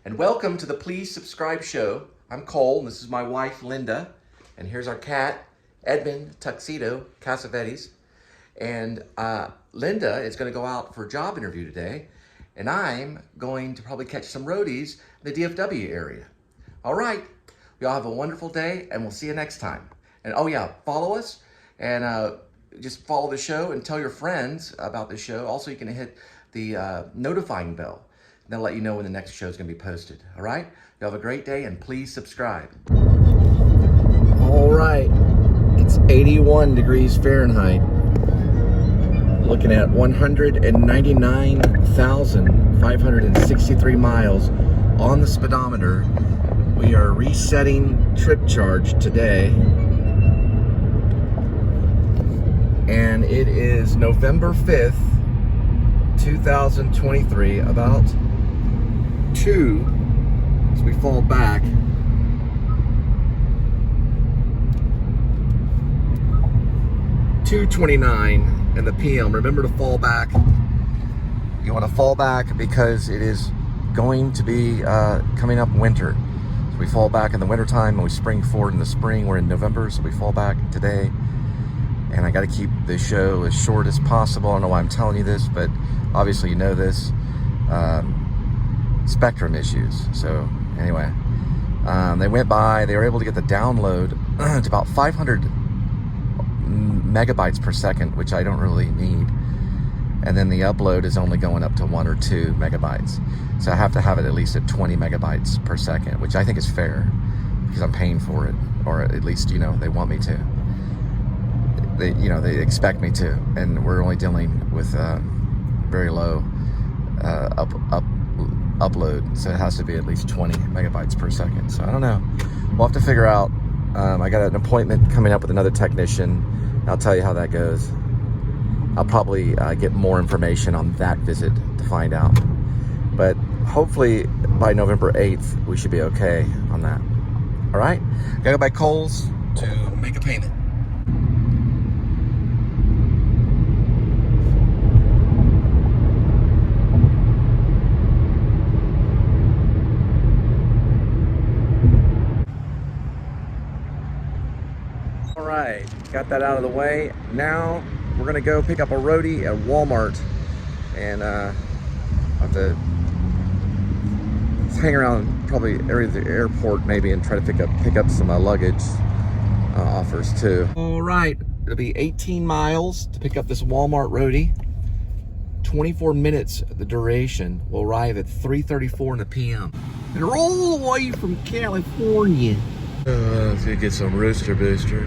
and welcome to the Please Subscribe show. I'm Cole, and this is my wife, Linda, and here's our cat, Edmund, Tuxedo, Cassavetes, and Linda is going to go out for a job interview today, and I'm going to probably catch some roadies in the DFW area. All right, we all have a wonderful day, and we'll see you next time. And oh yeah, follow us, and just follow the show and tell your friends about the show. Also, you can hit the notifying bell. They'll let you know when the next show is going to be posted. All right? You have a great day, and please subscribe. All right. It's 81 degrees Fahrenheit. Looking at 199,563 miles on the speedometer. We are resetting trip charge today. And it is November 5th, 2023, about 2, as we fall back. $2:29 in the PM. Remember to fall back. You want to fall back because it is going to be coming up winter. So we fall back in the winter time and we spring forward in the spring. We're in November, so we fall back today. And I got to keep the show as short as possible. I don't know why I'm telling you this, but obviously you know this. Spectrum issues. So anyway, they went by. They were able to get the download to about 500 megabytes per second, which I don't really need. And then the upload is only going up to 1 or 2 megabytes. So I have to have it at least at 20 megabytes per second, which I think is fair because I'm paying for it, or at least, you know, they want me to. They expect me to, and we're only dealing with very low upload, so it has to be at least 20 megabytes per second. So I don't know. We'll have to figure out. I got an appointment coming up with another technician. I'll tell you how that goes. I'll probably get more information on that visit to find out. But hopefully by November 8th, we should be okay on that. All right? Gotta go by Cole's to make a payment. All right, got that out of the way. Now we're gonna go pick up a roadie at Walmart, and I'll have to hang around probably area of the airport maybe and try to pick up some luggage offers too. All right, it'll be 18 miles to pick up this Walmart roadie. 24 minutes the duration. We'll arrive at 3:34 in the PM. And we're all the way from California. Let's get some Rooster Booster.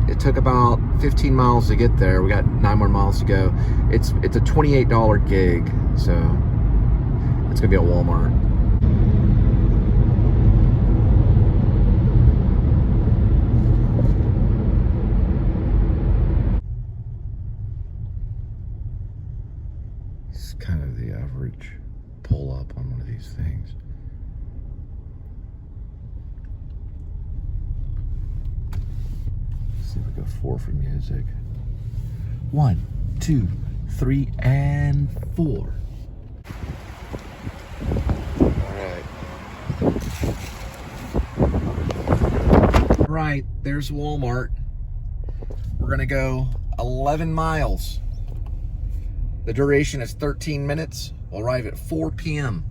It took about 15 miles to get there. We got 9 more miles to go. It's a $28 gig, so it's gonna be at Walmart. It's kind of the average pull up on one of these things. See if we go 4 for music. 1, 2, 3, and 4. All right, there's Walmart. We're gonna go 11 miles. The duration is 13 minutes. We'll arrive at 4 p.m.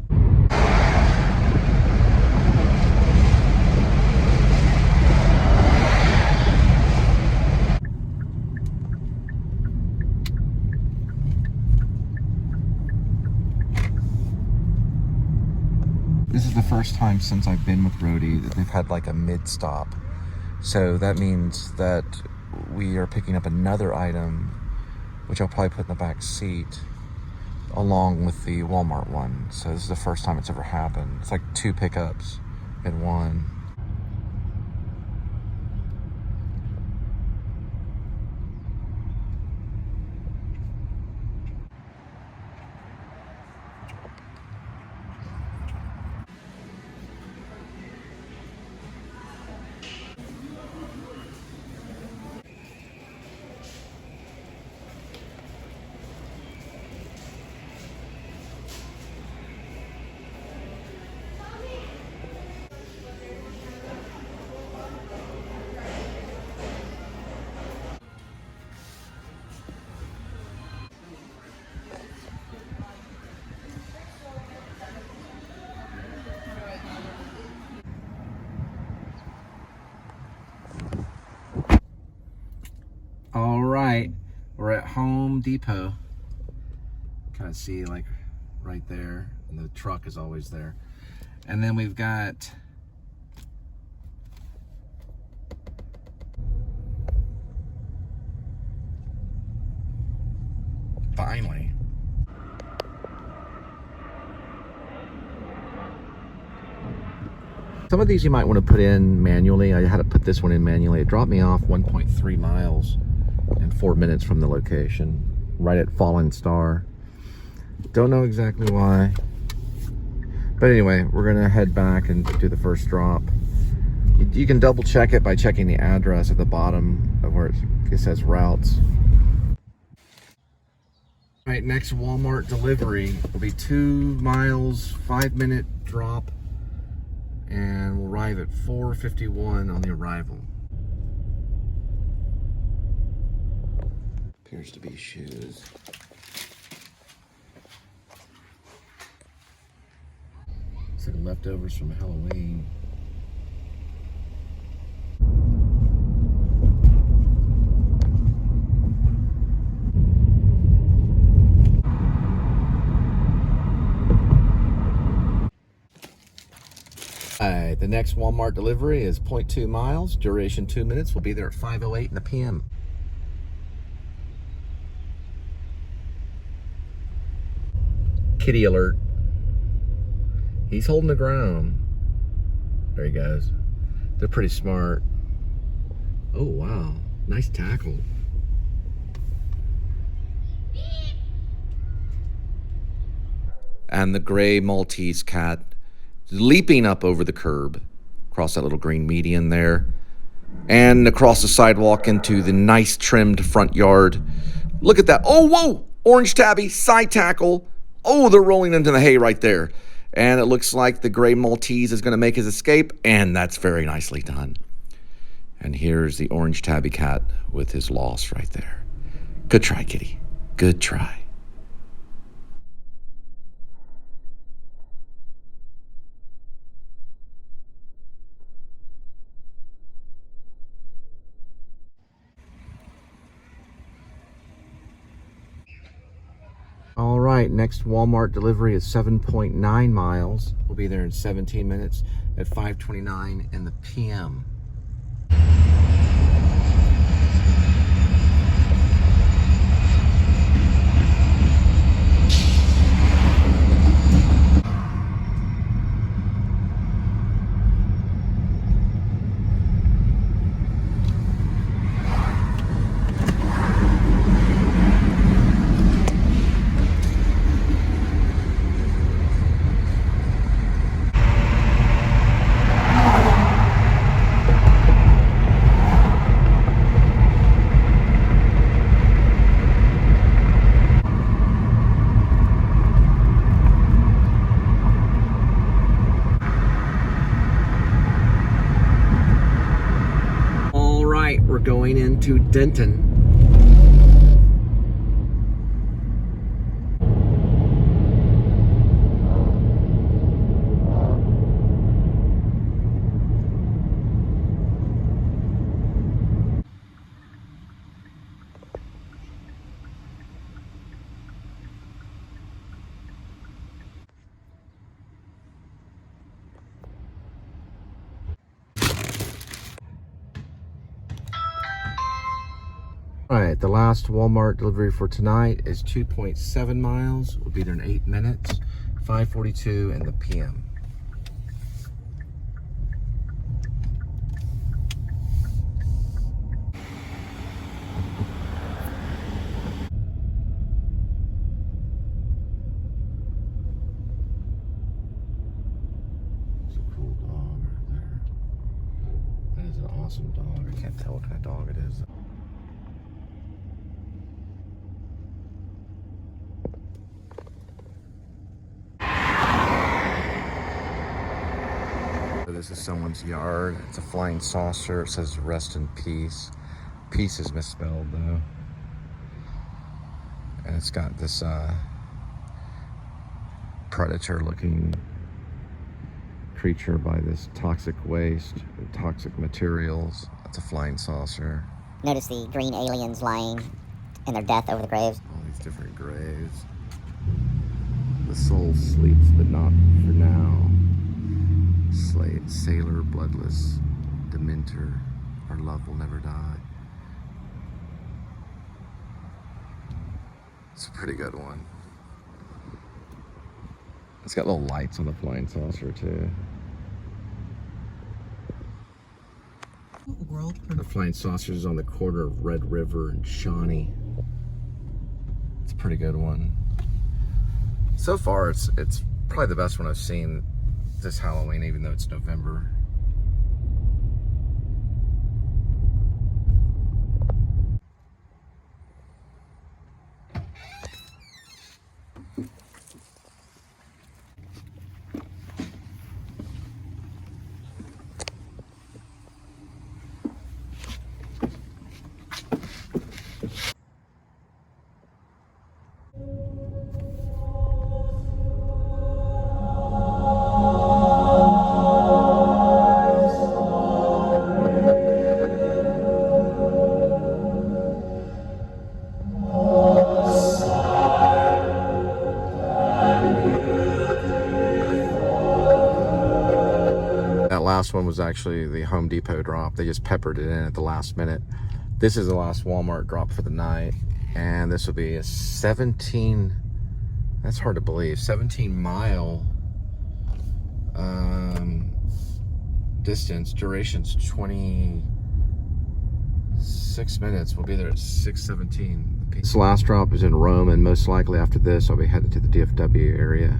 This is the first time since I've been with Roadie that they've had like a mid-stop. So that means that we are picking up another item, which I'll probably put in the back seat, along with the Walmart one. So this is the first time it's ever happened. It's like 2 pickups in one. right, we're at Home Depot. Kind of see like right there, and the truck is always there. And then we've got finally. Some of these you might want to put in manually. I had to put this one in manually. It dropped me off 1.3 miles in 4 minutes from the location, right at Fallen Star. Don't know exactly why. But anyway, we're gonna head back and do the first drop. You can double check it by checking the address at the bottom of where it says routes. All right, next Walmart delivery will be 2 miles, 5-minute drop, and we'll arrive at 4:51 on the arrival. Appears to be shoes. It's like leftovers from Halloween. Alright, the next Walmart delivery is 0.2 miles, duration 2 minutes. We'll be there at 5:08 in the p.m. Kitty alert. He's holding the ground. There he goes. They're pretty smart. Oh, wow. Nice tackle. And the gray Maltese cat leaping up over the curb, across that little green median there, and across the sidewalk into the nice trimmed front yard. Look at that. Oh, whoa! Orange tabby, side tackle. Oh, they're rolling into the hay right there. And it looks like the gray Maltese is going to make his escape, and that's very nicely done. And here's the orange tabby cat with his loss right there. Good try, kitty. Good try. All right, next Walmart delivery is 7.9 miles. We'll be there in 17 minutes at 5:29 in the p.m. We're going into Denton. All right, the last Walmart delivery for tonight is 2.7 miles. We'll be there in 8 minutes, 5:42 in the p.m. It's a cool dog right there. That is an awesome dog. I can't tell what kind of dog it is. This is someone's yard. It's a flying saucer. It says rest in peace. Peace is misspelled though. And it's got this predator looking creature by this toxic waste, toxic materials. That's a flying saucer. Notice the green aliens lying in their death over the graves. All these different graves. The soul sleeps, but not for now. Slate, sailor, bloodless, dementor, our love will never die. It's a pretty good one. It's got little lights on the flying saucer too. The flying saucers on the corner of Red River and Shawnee. It's a pretty good one. So far, it's probably the best one I've seen this Halloween, even though it's November. That last one was actually the Home Depot drop. They just peppered it in at the last minute. This is the last Walmart drop for the night. And this will be a 17, that's hard to believe, 17-mile distance. Duration's 26 minutes. We'll be there at 6:17. This last drop is in Rhome, and most likely after this, I'll be headed to the DFW area.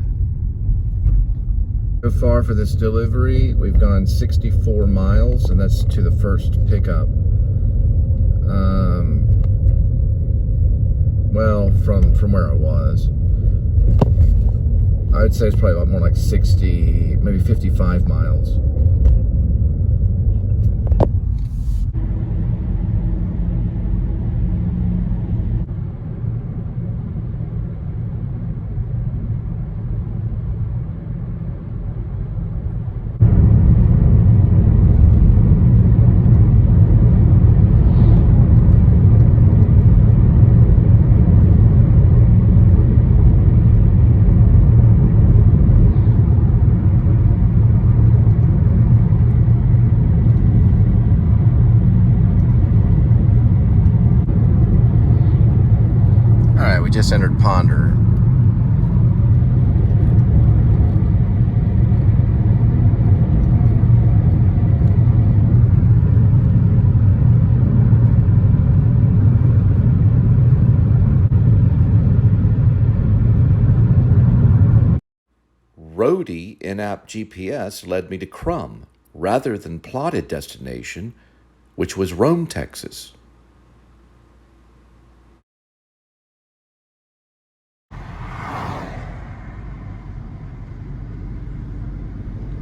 So far for this delivery, we've gone 64 miles, and that's to the first pickup. Well, from where I was. I would say it's probably about more like 60, maybe 55 miles. We just entered Ponder. Roadie Inapp GPS led me to Krum rather than plotted destination, which was Rhome, Texas.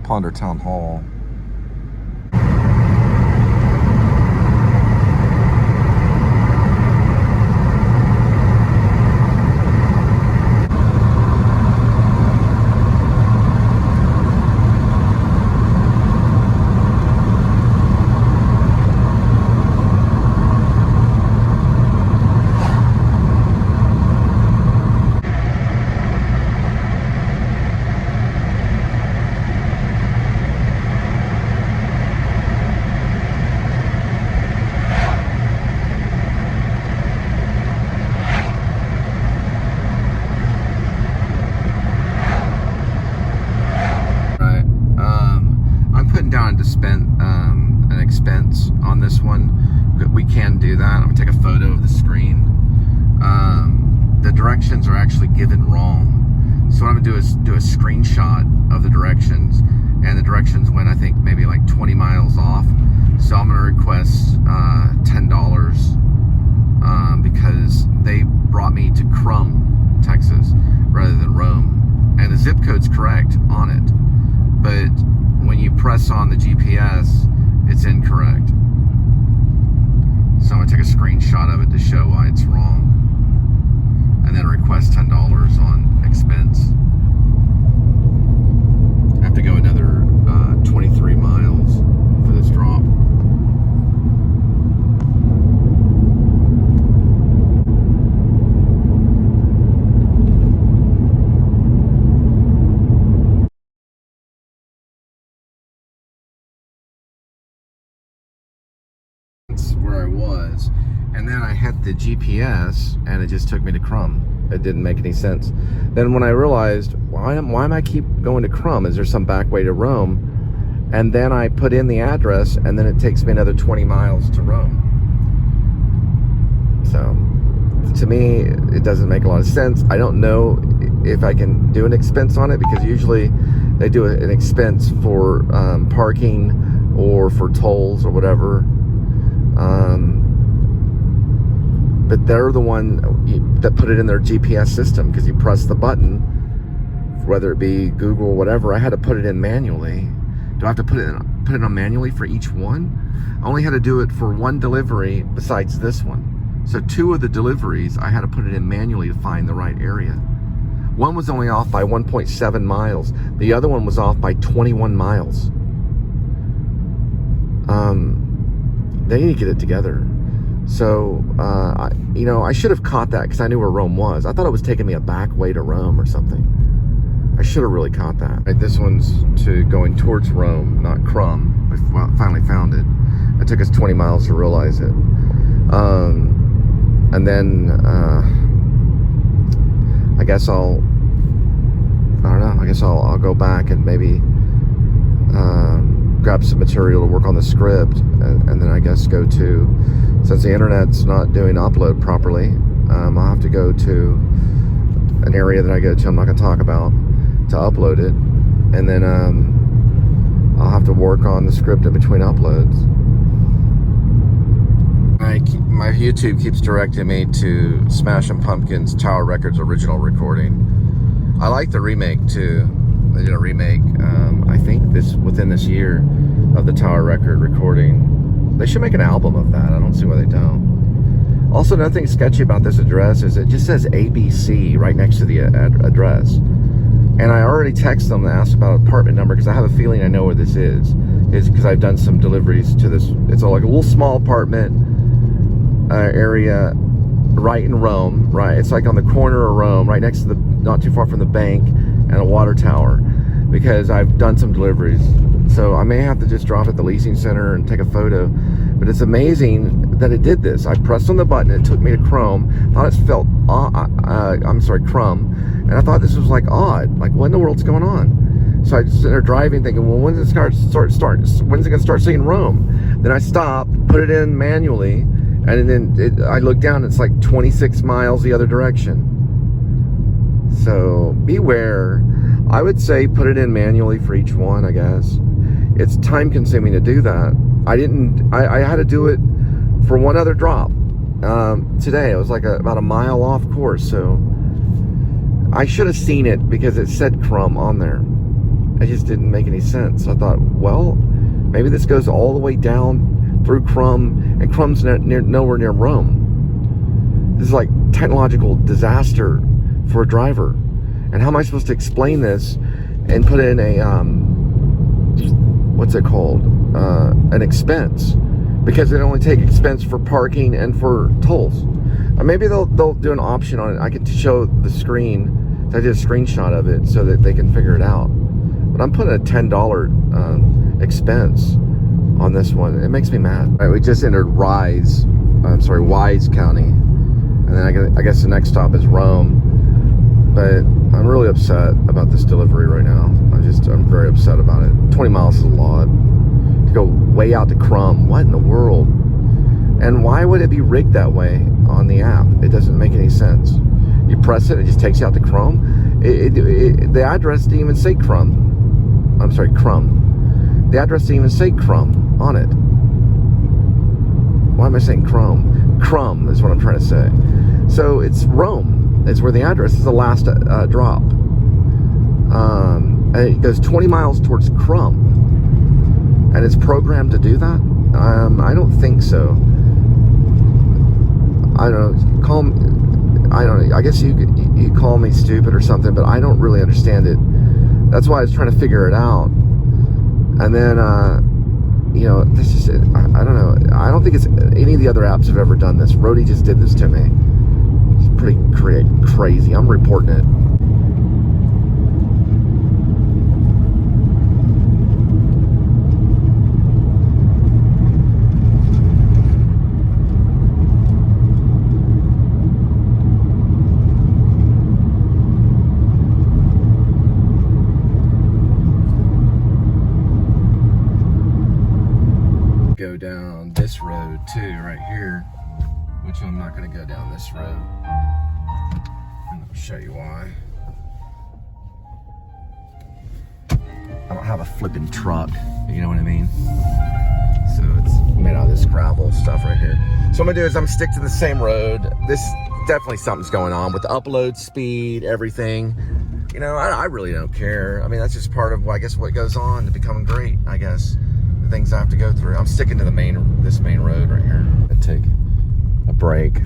Ponder Town Hall. An expense on this one. We can do that. I'm gonna take a photo of the screen. The directions are actually given wrong, so what I'm gonna do is do a screenshot of the directions, and the directions went, I think, maybe like 20 miles off. So I'm gonna request $10 because they brought me to Krum, Texas, rather than Rhome, and the zip code's correct on it, but when you press on the GPS, it's incorrect. So I'm gonna take a screenshot of it to show why it's wrong, and then request $10 on expense. I have to go another 23 miles for this drop. was. And then I hit the GPS and it just took me to Krum. It didn't make any sense. Then when I realized, why am I keep going to Krum? Is there some back way to Rhome? And then I put in the address, and then it takes me another 20 miles to Rhome. So, to me, it doesn't make a lot of sense. I don't know if I can do an expense on it, because usually they do an expense for parking or for tolls or whatever. But they're the one that put it in their GPS system, because you press the button, whether it be Google or whatever. I had to put it in manually. Do I have to put it on manually for each one? I only had to do it for one delivery besides this one. So 2 of the deliveries, I had to put it in manually to find the right area. One was only off by 1.7 miles. The other one was off by 21 miles. They need to get it together. So, I should have caught that, because I knew where Rhome was. I thought it was taking me a back way to Rhome or something. I should have really caught that. Right, this one's to going towards Rhome, not Krum. I finally found it. It took us 20 miles to realize it. And then, I guess I'll go back and maybe grab some material to work on the script, and then I guess go to, since the internet's not doing upload properly, I'll have to go to an area that I go to, I'm not going to talk about, to upload it, and then I'll have to work on the script in between uploads. My YouTube keeps directing me to Smashing Pumpkins Tower Records original recording. I like the remake too. They did a remake, I think within this year, of the Tower record recording. They should make an album of that. I don't see why they don't. Also, another thing sketchy about this address is it just says A.D.W.C right next to the address. And I already texted them to ask about apartment number, because I have a feeling I know where this is because I've done some deliveries to this. It's like a little small apartment area right in Rhome, right? It's like on the corner of Rhome, right next to not too far from the bank and a water tower, because I've done some deliveries. So I may have to just drop at the leasing center and take a photo. But it's amazing that it did this. I pressed on the button, it took me to Krum. Thought it felt, Krum. And I thought this was like odd. Like, what in the world's going on? So I just sit there driving thinking, well, when's it going to start saying Rhome? Then I stopped, put it in manually, and then I looked down, it's like 26 miles the other direction. So beware. I would say put it in manually for each one, I guess. It's time consuming to do that. I had to do it for one other drop today. It was like about a mile off course, so I should have seen it because it said Krum on there. It just didn't make any sense. I thought, well, maybe this goes all the way down through Krum, and Krum's nowhere near Rhome. This is like technological disaster for a driver. And how am I supposed to explain this and put in a what's it called? An expense, because they only take expense for parking and for tolls. Or maybe they'll do an option on it. I can show the screen. I did a screenshot of it so that they can figure it out. But I'm putting a $10 expense on this one. It makes me mad. All right, we just entered Wise County, and then I guess the next stop is Rhome. But I'm really upset about this delivery right now. I'm very upset about it. 20 miles is a lot. To go way out to Krum. What in the world? And why would it be rigged that way on the app? It doesn't make any sense. You press it, it just takes you out to Krum. The address didn't even say Krum. I'm sorry, Krum. The address didn't even say Krum on it. Why am I saying Krum? Krum is what I'm trying to say. So it's Rhome. Is where the address is, the last drop. And it goes 20 miles towards Krum. And it's programmed to do that? I don't think so. I don't know. I guess you call me stupid or something, but I don't really understand it. That's why I was trying to figure it out. And then, this is it. I don't know. I don't think it's any of the other apps have ever done this. Roadie just did this to me. It's pretty crazy. I'm reporting it. so I'm not going to go down this road. And I'll show you why. I don't have a flipping truck, you know what I mean? So it's made out of this gravel stuff right here. So what I'm gonna do is I'm gonna stick to the same road. This definitely something's going on with the upload speed, everything. You know, I really don't care. I mean, that's just part of, I guess, what goes on to becoming great, I guess. The things I have to go through. I'm sticking to the this main road right here. I'm gonna take a break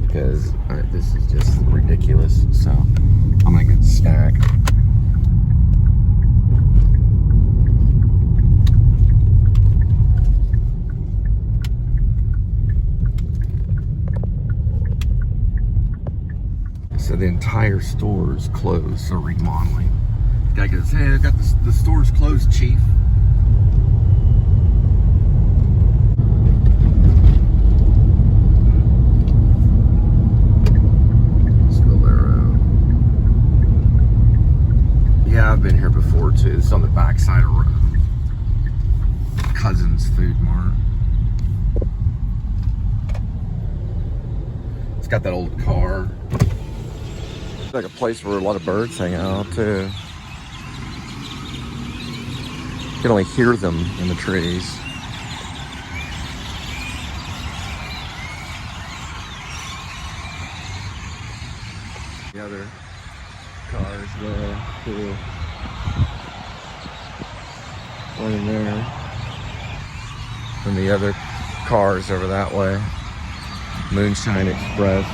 because this is just ridiculous. So I'm gonna get a snack. So the entire store is closed, so remodeling. The guy goes, hey, I got the store's closed, chief. Yeah, I've been here before too. It's on the backside of Rhome. Cousin's Food Mart. It's got that old car. It's like a place where a lot of birds hang out too. You can only hear them in the trees. The other cars there too. One in there. And the other cars over that way. Moonshine Express.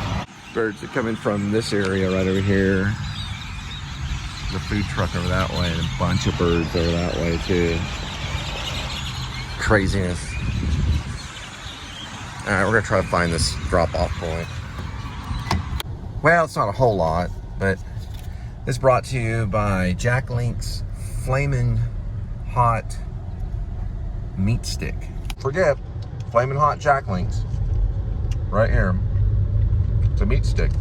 Birds are coming from this area right over here. The food truck over that way, and a bunch of birds over that way too. Craziness. Alright, we're gonna try to find this drop-off point. Well, it's not a whole lot, but it's brought to you by Jack Link's Flamin' Hot Meat Stick. Forget Flamin' Hot Jack Link's. Right here. It's a meat stick.